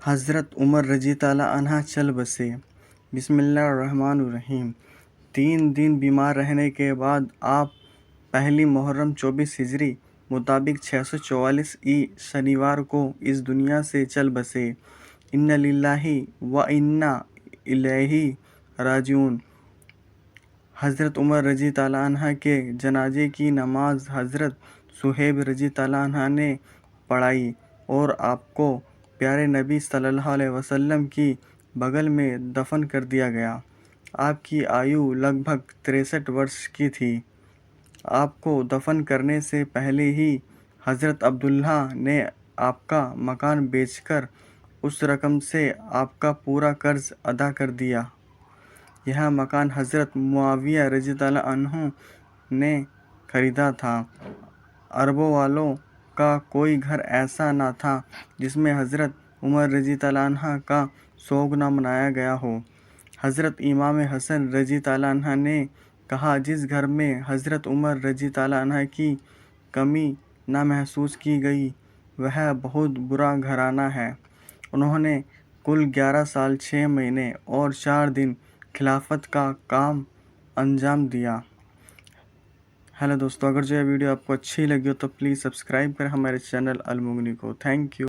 حضرت عمر رضی تعالیٰ عنہ چل بسے۔ بسم اللہ الرحمن الرحیم۔ 3 دن بیمار رہنے کے بعد آپ پہلی محرم 24 ہجری مطابق 644 شنیوار کو اس دنیا سے چل بسے۔ انا للہ و انا الیہ راجعون۔ حضرت عمر رضی تعالیٰ عنہ کے جنازے کی نماز حضرت صہیب رضی تعالیٰ عنہ نے پڑھائی اور آپ کو پیارے نبی صلی اللہ علیہ وسلم کی بغل میں دفن کر دیا گیا۔ آپ کی آیو لگ بھگ 63 برس کی تھی۔ آپ کو دفن کرنے سے پہلے ہی حضرت عبداللہ نے آپ کا مکان بیچ کر اس رقم سے آپ کا پورا قرض ادا کر دیا۔ یہ مکان حضرت معاویہ رضی اللہ عنہ نے خریدا تھا۔ عربوں والوں کا کوئی گھر ایسا نہ تھا جس میں حضرت عمر رضی اللہ عنہ کا سوگ نہ منایا گیا ہو۔ حضرت امام حسن رضی اللہ عنہ نے کہا، جس گھر میں حضرت عمر رضی اللہ عنہ کی کمی نہ محسوس کی گئی وہ بہت برا گھرانہ ہے۔ انہوں نے کل 11 سال 6 مہینے اور 4 دن خلافت کا کام انجام دیا۔ ہیلو دوستو، اگر جو یہ ویڈیو آپ کو اچھی لگی ہو تو پلیز سبسکرائب کریں ہمارے چینل المغنی کو۔ Thank you.